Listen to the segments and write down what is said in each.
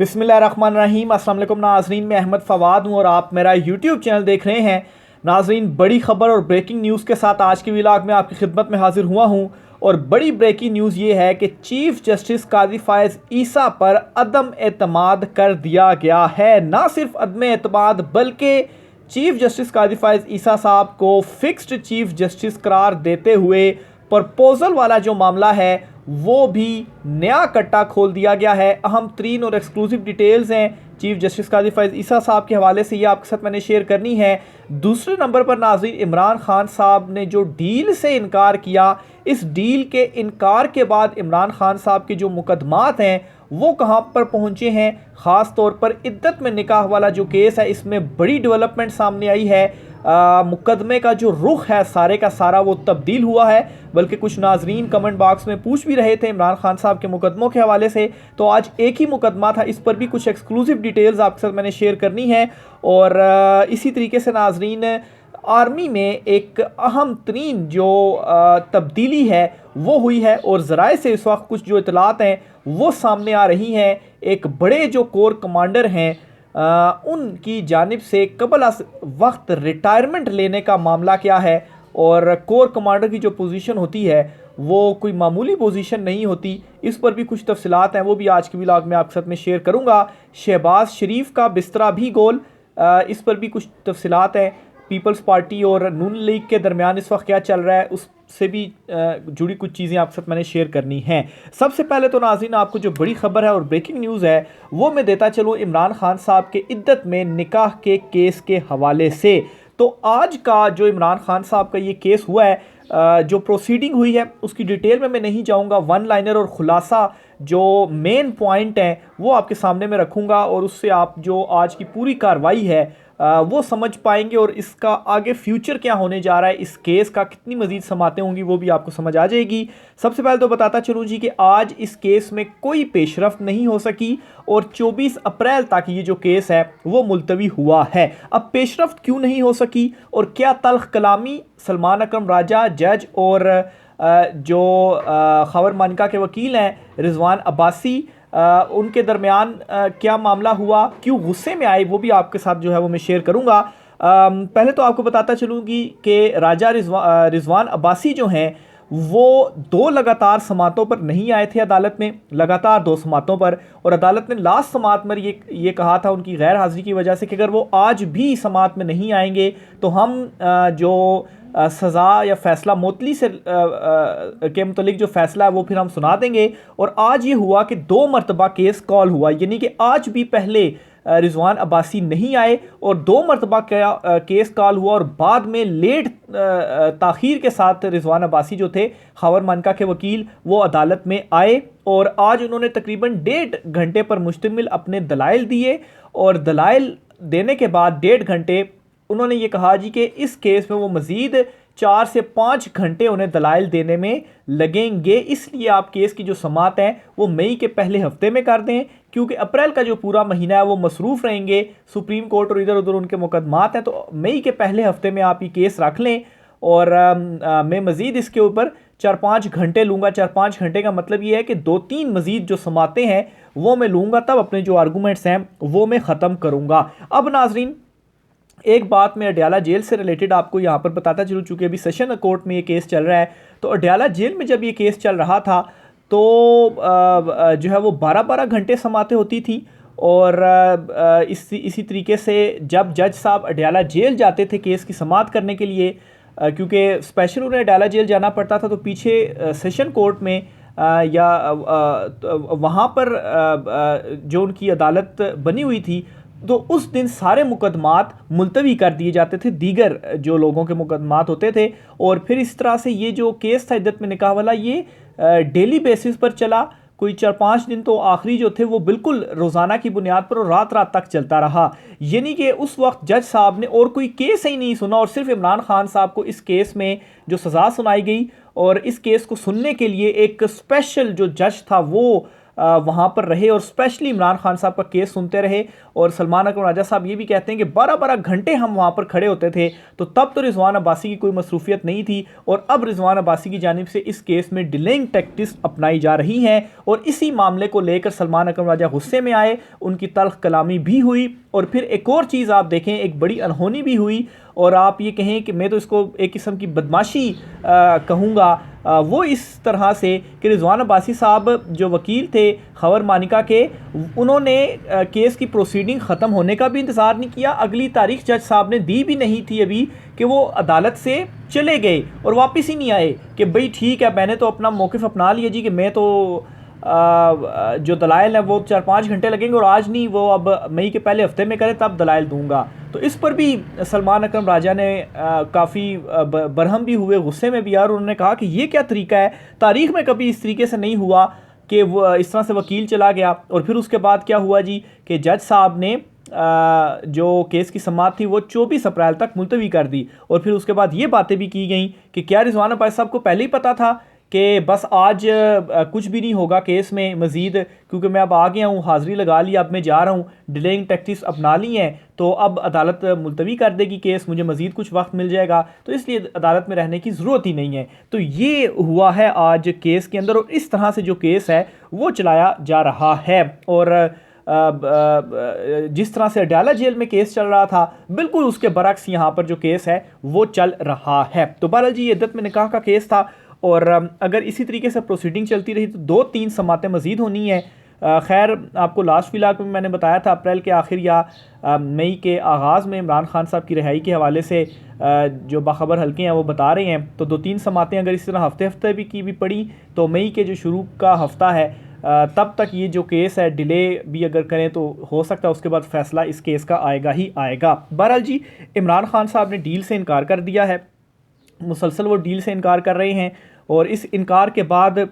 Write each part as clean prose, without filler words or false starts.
बिस्मिल्लाहिर्रहमानिर्रहीम। अस्सलाम वालेकुम नाज़रीन, मैं अहमद फ़वाद हूँ और आप मेरा यूट्यूब चैनल देख रहे हैं। नाज़रीन, बड़ी खबर और ब्रेकिंग न्यूज़ के साथ आज की व्लॉग में आपकी खिदमत में हाजिर हुआ हूँ। और बड़ी ब्रेकिंग न्यूज़ ये है कि चीफ़ जस्टिस काजी फ़ायज़ ईसा पर अदम एतमाद कर दिया गया है। ना सिर्फ अदम एतमाद बल्कि चीफ़ जस्टिस काजी फ़ायज़ ईसा साहब को फ़िक्स्ड चीफ़ जस्टिस करार देते हुए प्रपोज़ल वाला जो मामला है वो भी नया कट्टा खोल दिया गया है। अहम तरीन और एक्सक्लूसिव डिटेल्स हैं चीफ जस्टिस काजी फ़ायज़ ईसा साहब के हवाले से, ये आपके साथ मैंने शेयर करनी है। दूसरे नंबर पर नाज़रीन, इमरान खान साहब ने जो डील से इनकार किया, इस डील के इनकार के बाद इमरान खान साहब के जो मुकदमात हैं वो कहाँ पर पहुँचे हैं। ख़ास तौर पर इद्दत में निकाह वाला जो केस है, इसमें बड़ी डेवलपमेंट सामने आई है। मुकदमे का जो रुख है सारे का सारा वो तब्दील हुआ है। बल्कि कुछ नाजरीन कमेंट बॉक्स में पूछ भी रहे थे इमरान खान साहब के मुकदमों के हवाले से, तो आज एक ही मुकदमा था, इस पर भी कुछ एक्सक्लूसिव डिटेल्स आपके साथ मैंने शेयर करनी है। और इसी तरीके से नाजरीन, आर्मी में एक अहम तरीन जो तब्दीली है वो हुई है और ज़राए से इस वक्त कुछ जो इतलात हैं वो सामने आ रही हैं। एक बड़े जो कोर कमांडर हैं उनकी जानिब से कबल वक्त रिटायरमेंट लेने का मामला क्या है। और कोर कमांडर की जो पोजीशन होती है वो कोई मामूली पोजीशन नहीं होती, इस पर भी कुछ तफसीलात हैं, वो भी आज की व्लॉग में आपके साथ में शेयर करूंगा। शहबाज शरीफ का बिस्तरा भी गोल, इस पर भी कुछ तफसीलात हैं। पीपल्स पार्टी और नून लीग के दरमियान इस वक्त क्या चल रहा है उससे भी जुड़ी कुछ चीज़ें आपके साथ मैंने शेयर करनी हैं। सबसे पहले तो नाज़रीन, आपको जो बड़ी खबर है और ब्रेकिंग न्यूज़ है वो मैं देता चलूँ इमरान खान साहब के इद्दत में निकाह के केस के हवाले से। तो आज का जो इमरान खान साहब का ये केस हुआ है, जो प्रोसीडिंग हुई है उसकी डिटेल में मैं नहीं जाऊंगा। वन लाइनर और खुलासा जो मेन पॉइंट हैं वो आपके सामने में रखूंगा और उससे आप जो आज की पूरी कार्रवाई है वो समझ पाएंगे और इसका आगे फ्यूचर क्या होने जा रहा है, इस केस का कितनी मज़ीद समातें होंगी वो भी आपको समझ आ जाएगी। सबसे पहले तो बताता चलूँ जी कि आज इस केस में कोई पेशरफ्त नहीं हो सकी और 24 अप्रैल तक ये जो केस है वो मुलतवी हुआ है। अब पेशरफ्त क्यों नहीं हो सकी और क्या तल्ख कलामी सलमान अकरम राजा जज और जो खबर मानिका के वकील हैं रिजवान अब्बासी, उनके दरमियान क्या मामला हुआ, क्यों गुस्से में आए, वो भी आपके साथ जो है वो मैं शेयर करूंगा। पहले तो आपको बताता चलूँगी कि राजा रिजवान अब्बासी जो हैं वो दो लगातार समातों पर नहीं आए थे अदालत में, लगातार दो समातों पर, और अदालत ने लास्ट समात में ये कहा था उनकी गैर हाजिरी की वजह से कि अगर वो आज भी समात में नहीं आएंगे तो हम जो सज़ा या फ़ैसला मोतली से के मुतलिक जो फ़ैसला है वो फिर हम सुना देंगे। और आज ये हुआ कि 2 मरतबा केस कॉल हुआ, यानी कि आज भी पहले रिजवान अब्बासी नहीं आए और 2 मरतबा केस कॉल हुआ और बाद में लेट ताख़ीर के साथ रिजवान अब्बासी जो थे खबर मानका के वकील वो अदालत में आए और आज उन्होंने तकरीबन 1.5 घंटे पर मुश्तमिल अपने दलाइल दिए। और दलाइल देने के बाद 1.5 घंटे उन्होंने ये कहा जी कि इस केस में वो मज़ीद 4 से 5 घंटे उन्हें दलाइल देने में लगेंगे, इसलिए आप केस की जो समात है वो मई के पहले हफ्ते में कर दें, क्योंकि अप्रैल का जो पूरा महीना है वो मसरूफ़ रहेंगे, सुप्रीम कोर्ट और इधर उधर उनके मुकदमात हैं, तो मई के पहले हफ्ते में आप ये केस रख लें। और मैं मज़ीद इसके ऊपर 4-5 घंटे लूँगा। 4-5 घंटे का मतलब ये है कि 2-3 मज़ीद जो समातें हैं वो मैं लूँगा, तब अपने जो आर्गूमेंट्स हैं वो मैं ख़त्म करूँगा। अब नाजरीन, एक बात मैं अडयाला जेल से रिलेटेड आपको यहाँ पर बताता चलूँ, चूँकि अभी सेशन कोर्ट में ये केस चल रहा है। तो अडयाला जेल में जब ये केस चल रहा था तो जो है वो 12-12 घंटे समातें होती थी। और इसी तरीके से जब जज साहब अडयाला जेल जाते थे केस की समात करने के लिए, क्योंकि स्पेशल उन्हें अडयाला जेल जाना पड़ता था, तो पीछे सेशन कोर्ट में या वहाँ पर जो उनकी अदालत बनी हुई थी, तो उस दिन सारे मुकदमात मुलतवी कर दिए जाते थे, दीगर जो लोगों के मुकदमात होते थे। और फिर इस तरह से ये जो केस था इद्दत में निकाह वाला, ये डेली बेसिस पर चला। कोई 4-5 दिन तो आखिरी जो थे वो बिल्कुल रोज़ाना की बुनियाद पर और रात रात तक चलता रहा। यानी कि उस वक्त जज साहब ने और कोई केस ही नहीं सुना और सिर्फ इमरान खान साहब को इस केस में जो सज़ा सुनाई गई और इस केस को सुनने के लिए एक स्पेशल जो जज था वो वहाँ पर रहे और स्पेशली इमरान खान साहब का केस सुनते रहे। और सलमान अकरम राजा साहब ये भी कहते हैं कि 12-12 घंटे हम वहाँ पर खड़े होते थे, तो तब तो रिजवान अब्बासी की कोई मसरूफियत नहीं थी, और अब रिजवान अब्बासी की जानिब से इस केस में डिलेइंग टैक्टिक्स अपनाई जा रही हैं। और इसी मामले को लेकर सलमान अकरम राजा गुस्से में आए, उनकी तल्ख कलामी भी हुई, और फिर एक और चीज़ आप देखें, एक बड़ी अनहोनी भी हुई, और आप ये कहें कि मैं तो इसको एक किस्म की बदमाशी कहूँगा, वो इस तरह से कि रिजवान अब्बासी साहब जो वकील थे खबर मानिका के, उन्होंने केस की प्रोसीडिंग ख़त्म होने का भी इंतज़ार नहीं किया। अगली तारीख जज साहब ने दी भी नहीं थी अभी कि वो अदालत से चले गए और वापस ही नहीं आए कि भाई ठीक है, मैंने तो अपना मौक़िफ़ अपना लिया जी कि मैं तो जो दलाइल हैं वो 4-5 घंटे लगेंगे, और आज नहीं, वो अब मई के पहले हफ्ते में करें तब दलाइल दूंगा। तो इस पर भी सलमान अकरम राजा ने काफ़ी बरहम भी हुए, गुस्से में भी यार, उन्होंने कहा कि ये क्या तरीका है, तारीख़ में कभी इस तरीके से नहीं हुआ कि वो इस तरह से वकील चला गया। और फिर उसके बाद क्या हुआ जी कि जज साहब ने जो केस की समाअत थी वो 24 अप्रैल तक मुलतवी कर दी। और फिर उसके बाद ये बातें भी की गई कि क्या रिजवान अब्बासी साहब को पहले ही पता था कि बस आज कुछ भी नहीं होगा केस में मज़ीद, क्योंकि मैं अब आ गया हूँ, हाज़िरी लगा ली, अब मैं जा रहा हूँ, डिलेइंग टैक्टिक्स अपना ली हैं, तो अब अदालत मुलतवी कर देगी केस, मुझे मज़ीद कुछ वक्त मिल जाएगा, तो इसलिए अदालत में रहने की ज़रूरत ही नहीं है। तो ये हुआ है आज केस के अंदर, और इस तरह से जो केस है वो चलाया जा रहा है। और जिस तरह से अडयाला जेल में केस चल रहा था, बिल्कुल उसके बरक्स यहाँ पर जो केस है वो चल रहा है। तो बहरहाल जी, ये इद्दत में निकाह का केस था, और अगर इसी तरीके से प्रोसीडिंग चलती रही तो 2-3 समातें मज़ीद होनी है। खैर, आपको लास्ट व्लॉग में मैंने बताया था अप्रैल के आखिर या मई के आगाज़ में इमरान खान साहब की रिहाई के हवाले से जो बाखबर हल्के हैं वो बता रहे हैं। तो 2-3 समातें अगर इस तरह हफ्ते हफ्ते भी की भी पड़ी तो मई के जो शुरू का हफ्ता है तब तक ये जो केस है डिले भी अगर करें तो हो सकता है उसके बाद फ़ैसला इस केस का आएगा ही आएगा। बहरहाल जी, इमरान खान साहब ने डील से इनकार कर दिया है, मुसलसल वो डील से इनकार कर रहे हैं। और इस इनकार के बाद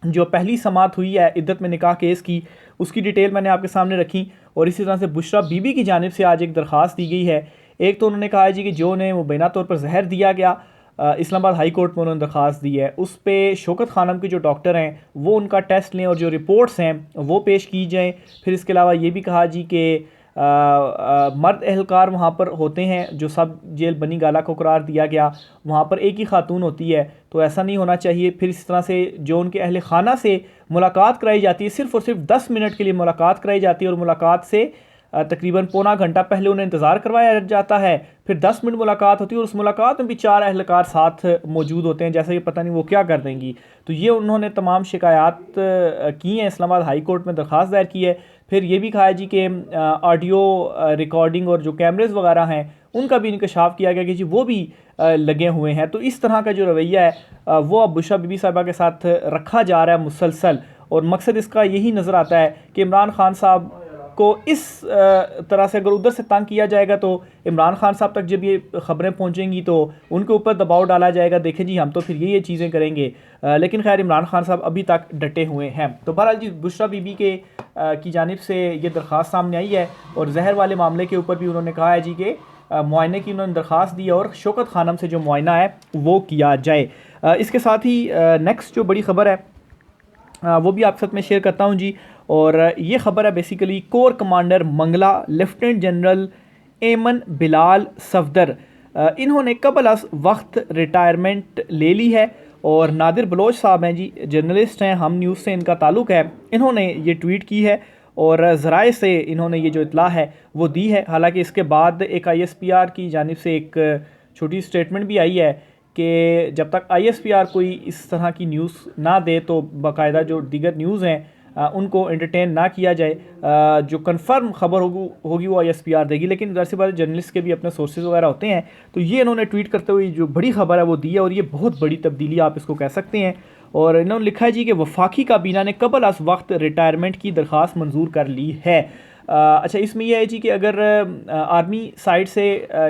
जो पहली समाअत हुई है इद्दत में निकाह केस की, उसकी डिटेल मैंने आपके सामने रखी। और इसी तरह से बुशरा बीबी की जानिब से आज एक दरख्वास्त दी गई है। एक तो उन्होंने कहा है जी कि जो उन्हें मुबैना तौर पर जहर दिया गया, इस्लामाबाद हाई कोर्ट में उन्होंने दरख्वास्त दी है, उस पर शौकत खानम के जो डॉक्टर हैं वो उनका टेस्ट लें और जो रिपोर्ट्स हैं वो पेश की जाएँ। फिर इसके अलावा ये भी कहा जी कि मर्द एहलकार वहाँ पर होते हैं, जो सब जेल बनी गाला को करार दिया गया, वहाँ पर एक ही खातून होती है, तो ऐसा नहीं होना चाहिए। फिर इस तरह से जो उनके अहल खाना से मुलाकात कराई जाती है, सिर्फ़ और सिर्फ 10 मिनट के लिए मुलाकात कराई जाती है, और मुलाकात से तकरीबन पौना घंटा पहले उन्हें इंतज़ार करवाया जाता है। फिर 10 मिनट मुलाकात होती है, और उस मुलाकात में भी 4 अहलकार साथ मौजूद होते हैं, जैसे कि पता नहीं वो क्या कर देंगी। तो ये उन्होंने तमाम शिकायत की हैं, इस्लामाबाद हाई कोर्ट में दरख्वास्त दायर की है। फिर ये भी कहा है जी कि ऑडियो रिकॉर्डिंग और जो कैमरेज वगैरह हैं उनका भी इंकशाफ किया गया कि जी वो भी लगे हुए हैं। तो इस तरह का जो रवैया है वो अब बुशरा बीबी साहिबा के साथ रखा जा रहा है मुसलसल, और मकसद इसका यही नज़र आता है कि इमरान खान साहब को इस तरह से अगर उधर से तंग किया जाएगा तो इमरान खान साहब तक जब ये ख़बरें पहुंचेंगी तो उनके ऊपर दबाव डाला जाएगा, देखें जी हम तो फिर ये चीज़ें करेंगे। लेकिन खैर, इमरान खान साहब अभी तक डटे हुए हैं। तो बहरहाल जी, बुशरा बीबी के की जानिब से ये दरख्वास्त सामने आई है, और जहर वाले मामले के ऊपर भी उन्होंने कहा है जी कि मुआयने की उन्होंने दरख्वास्त दी है, और शौकत खानम से जो मुआयना है वो किया जाए। इसके साथ ही नेक्स्ट जो बड़ी ख़बर है वो भी आपके साथ में शेयर करता हूँ जी। और ये ख़बर है basically core commander Mangla lieutenant general Aimen Bilal Safdar, इन्होंने कबल अस वक्त रिटायरमेंट ले ली है। और नादिर बलोच साहब हैं जी, जर्नलिस्ट हैं, हम न्यूज़ से इनका ताल्लुक़ है, इन्होंने ये ट्वीट की है और ज़राए से इन्होंने ये जो इतला है वो दी है। हालांकि इसके बाद एक ISPR की जानिब से एक छोटी स्टेटमेंट भी आई है कि जब तक ISPR कोई इस तरह की न्यूज़ ना दे तो बाकायदा जो दीगर न्यूज़ हैं उनको एंटरटेन ना किया जाए। जो कंफर्म खबर होगी वो ISPR देगी, लेकिन ज़ाहिर सी बात है जर्नलिस्ट के भी अपने सोर्सेज वगैरह होते हैं। तो ये इन्होंने ट्वीट करते हुए जो बड़ी खबर है वो दी है, और ये बहुत बड़ी तब्दीली आप इसको कह सकते हैं। और इन्होंने लिखा है जी कि वफाकी काबीना ने कबल अस वक्त रिटायरमेंट की दरख्वास्त मंजूर कर ली है। अच्छा, इसमें यह है जी कि अगर आर्मी साइड से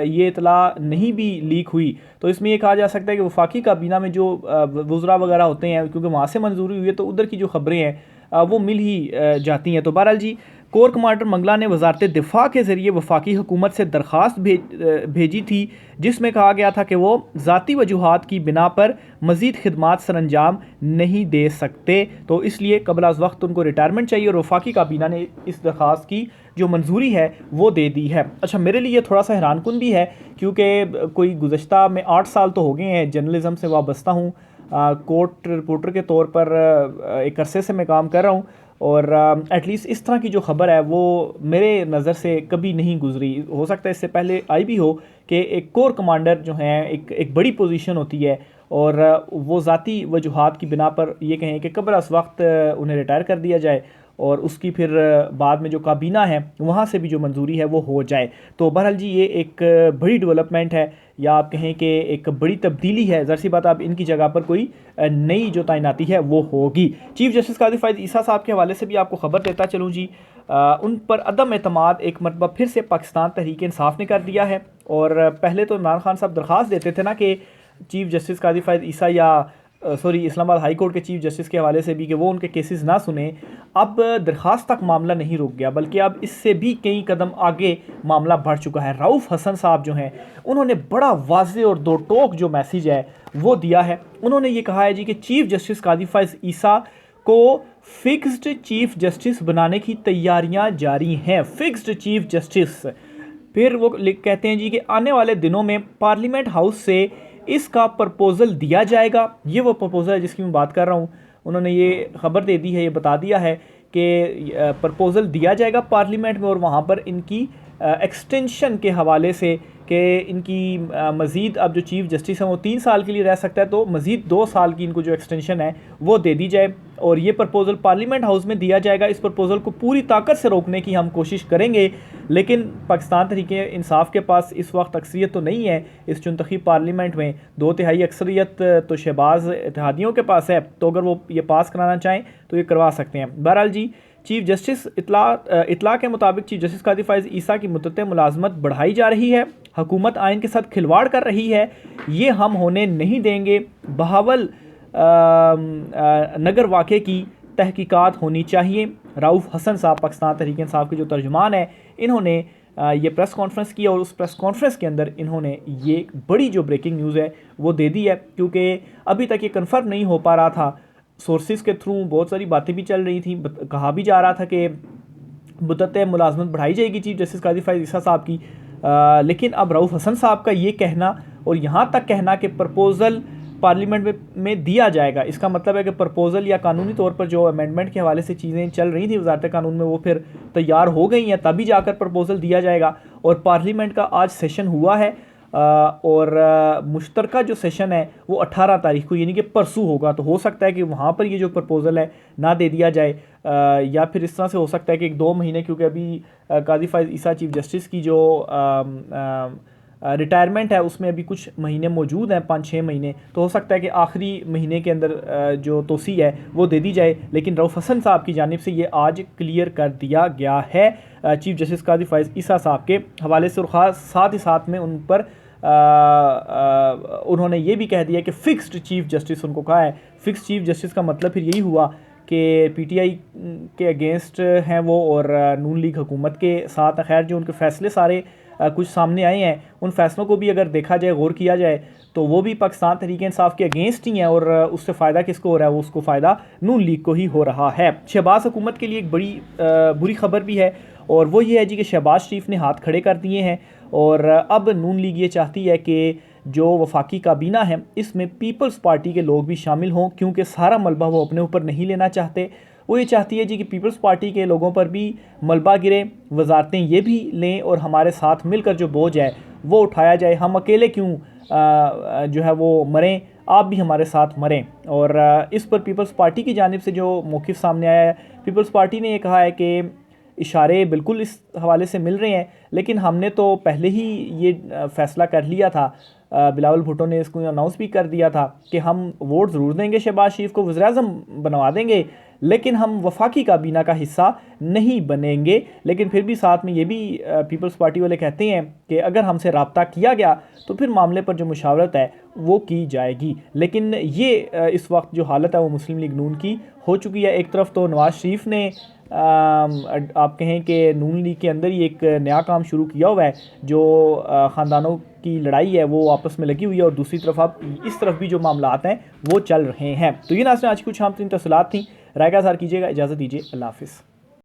ये इतला नहीं भी लीक हुई तो इसमें ये कहा जा सकता है कि वफाकी काबीना में जो वज़रा वगैरह होते हैं, क्योंकि वहाँ से मंजूरी हुई है तो उधर की जो ख़बरें हैं वो मिल ही जाती हैं। तो बहरहाल जी, कोर कमांडर मंगला ने वजारत दिफा के ज़रिए वफाकी हुकूमत से दरख्वास्त भेजी थी, जिसमें कहा गया था कि वो ज़ाती वजूहात की बिना पर मज़ीद खिदमात सर अंजाम नहीं दे सकते, तो इसलिए कबल अज़ वक्त उनको रिटायरमेंट चाहिए, और वफाकी काबीना ने इस दरख्वास्त की जो मंजूरी है वो दे दी है। अच्छा, मेरे लिए थोड़ा सा हैरानकुन भी है, क्योंकि कोई गुज़श्ता में 8 साल तो हो गए हैं जर्नलिज़म से वाबस्ता हूँ, कोर्ट रिपोर्टर के तौर पर एक अरसे से मैं काम कर रहा हूँ, और एटलीस्ट इस तरह की जो ख़बर है वो मेरे नज़र से कभी नहीं गुजरी। हो सकता है इससे पहले आई भी हो कि एक कोर कमांडर जो हैं एक बड़ी पोजीशन होती है, और वो ज़ाती वजूहात की बिना पर ये कहें कि कब्ल अज़ वक्त उन्हें रिटायर कर दिया जाए, और उसकी फिर बाद में जो काबीना है वहाँ से भी जो मंजूरी है वो हो जाए। तो बहरहाल जी, ये एक बड़ी डेवलपमेंट है, या आप कहें कि एक बड़ी तब्दीली है। ज़ाहिर सी बात, आप इनकी जगह पर कोई नई जो तैनाती है वो होगी। चीफ़ जस्टिस कादी फ़ायद ईसा साहब के हवाले से भी आपको ख़बर देता चलूँ जी, उन पर अदम एतमाद एक मरतबा फिर से पाकिस्तान तहरीक इंसाफ ने कर दिया है। और पहले तो इमरान खान साहब दरख्वास्त देते थे ना कि चीफ़ जस्टिस कादी फ़ायद ईसा या इस्लामाबाद हाई कोर्ट के चीफ जस्टिस के हवाले से भी कि वो उनके केसेस ना सुने। अब दरख्वास्त तक मामला नहीं रुक गया, बल्कि अब इससे भी कई कदम आगे मामला बढ़ चुका है। रऊफ़ हसन साहब जो हैं, उन्होंने बड़ा वाज़े और दो टोक जो मैसेज है वो दिया है। उन्होंने ये कहा है जी कि चीफ जस्टिस कादी फ़ायज़ ईसा को फिक्स्ड चीफ जस्टिस बनाने की तैयारियां जारी हैं। Fixed chief justice. फिर वो कहते हैं जी कि आने वाले दिनों में पार्लियामेंट हाउस से इसका प्रपोज़ल दिया जाएगा। ये वो प्रपोज़ल है जिसकी मैं बात कर रहा हूँ। उन्होंने ये ख़बर दे दी है, ये बता दिया है कि प्रपोज़ल दिया जाएगा पार्लियामेंट में, और वहाँ पर इनकी एक्सटेंशन के हवाले से कि इनकी मज़ीद अब जो चीफ़ जस्टिस हैं वो 3 साल के लिए रह सकता है, तो मज़ीद 2 साल की इनको जो एक्सटेंशन है वो दे दी जाए, और ये प्रपोज़ल पार्लियामेंट हाउस में दिया जाएगा। इस प्रपोज़ल को पूरी ताकत से रोकने की हम कोशिश करेंगे, लेकिन पाकिस्तान तहरीक इंसाफ के पास इस वक्त अक्सरियत तो नहीं है इस चुनतखी पार्लियामेंट में। 2/3 अक्सरियत तो शहबाज इत्तेहादियों के पास है, तो अगर वो ये पास कराना चाहें तो ये करवा सकते हैं। बहरहाल जी, चीफ जस्टिस इतला के मुताबिक चीफ जस्टिस कादी फ़ायज़ ईसा की मुद्दत मुलाजमत बढ़ाई जा रही है। हुकूमत आइन के साथ खिलवाड़ कर रही है, ये हम होने नहीं देंगे। बहावल नगर वाक़े की तहकीकात होनी चाहिए। रऊफ़ हसन साहब पाकिस्तान तहरीक इंसाफ के जो तर्जुमान है, इन्होंने ये प्रेस कॉन्फ्रेंस की, और उस प्रेस कॉन्फ्रेंस के अंदर इन्होंने ये बड़ी जो ब्रेकिंग न्यूज़ है वो दे दी है, क्योंकि अभी तक ये कन्फर्म नहीं हो पा रहा था। सोर्सेज के थ्रू बहुत सारी बातें भी चल रही थी, कहा भी जा रहा था कि मुद्दत मुलाजमत बढ़ाई जाएगी चीफ जस्टिस कादी फ़ायज़ ईसा साहब की, लेकिन अब रऊफ़ हसन साहब का ये कहना, और यहाँ तक कहना कि प्रपोज़ल पार्लियामेंट में दिया जाएगा, इसका मतलब है कि प्रपोज़ल या कानूनी तौर पर जो अमेंडमेंट के हवाले से चीज़ें चल रही थी वज़ारत कानून में, वो फिर तैयार हो गई हैं, तभी जाकर प्रपोज़ल दिया जाएगा। और पार्लियामेंट का आज सेशन हुआ है, और मुश्तरका जो सेशन है वो 18 तारीख को यानी कि परसों होगा। तो हो सकता है कि वहाँ पर ये जो प्रपोज़ल है ना दे दिया जाए, या फिर इस तरह से हो सकता है कि 1-2 महीने, क्योंकि अभी कादी फ़ायज़ ईसा चीफ जस्टिस की जो रिटायरमेंट है उसमें अभी कुछ महीने मौजूद हैं, 5-6 महीने, तो हो सकता है कि आखिरी महीने के अंदर जो तोसी है वो दे दी जाए। लेकिन रऊफ़ हसन साहब की जानिब से ये आज क्लियर कर दिया गया है चीफ जस्टिस कादी फ़ायज़ ईसा साहब के हवाले से, और ख़ास साथ ही साथ में उन पर उन्होंने ये भी कह दिया कि फ़िक्स्ड चीफ जस्टिस उनको कहा है। फ़िक्स्ड चीफ जस्टिस का मतलब फिर यही हुआ कि पीटीआई के अगेंस्ट हैं वो, और नून लीग हुकूमत के साथ। खैर, जो उनके फ़ैसले सारे कुछ सामने आए हैं, उन फैसलों को भी अगर देखा जाए, गौर किया जाए, तो वो भी पाकिस्तान तहरीक इंसाफ के अगेंस्ट ही हैं, और उससे फ़ायदा किसको हो रहा है? वो उसको फ़ायदा नून लीग को ही हो रहा है। शहबाज हुकूमत के लिए एक बड़ी बुरी खबर भी है, और वो ये है जी कि शहबाज शरीफ ने हाथ खड़े कर दिए हैं, और अब नून लीग ये चाहती है कि जो वफाकी काबीना है इसमें पीपल्स पार्टी के लोग भी शामिल हों, क्योंकि सारा मलबा वो अपने ऊपर नहीं लेना चाहते। वो ये चाहती है जी कि पीपल्स पार्टी के लोगों पर भी मलबा गिरे, वजारतें ये भी लें, और हमारे साथ मिलकर जो बोझ है वो उठाया जाए। हम अकेले क्यों जो है वो मरें, आप भी हमारे साथ मरें। और इस पर पीपल्स पार्टी की जानिब से जो मौक़िफ़ सामने आया है, पीपल्स पार्टी ने ये कहा है कि इशारे बिल्कुल इस हवाले से मिल रहे हैं, लेकिन हमने तो पहले ही ये फ़ैसला कर लिया था। बिलावल भुट्टो ने इसको अनाउंस भी कर दिया था कि हम वोट ज़रूर देंगे, शहबाज शरीफ को वज़ीर-ए-आज़म बनवा देंगे, लेकिन हम वफाकी काबीना का हिस्सा नहीं बनेंगे। लेकिन फिर भी साथ में ये भी पीपल्स पार्टी वाले कहते हैं कि अगर हमसे रब्ता किया गया तो फिर मामले पर जो मुशावरत है वो की जाएगी। लेकिन ये इस वक्त जो हालत है वो मुस्लिम लीग नून की हो चुकी है। एक तरफ तो नवाज़ शरीफ ने आप कहें कि नून लीग के अंदर ही एक नया काम शुरू किया हुआ है, जो ख़ानदानों की लड़ाई है वो आपस में लगी हुई है, और दूसरी तरफ आप इस तरफ भी जो मामलात हैं वो चल रहे हैं। तो ये नाज़रीन आज की कुछ आम तरीन तफसीलात थी। राय का इज़हार कीजिएगा। इजाज़त दीजिए। अल्लाह हाफ़िज़।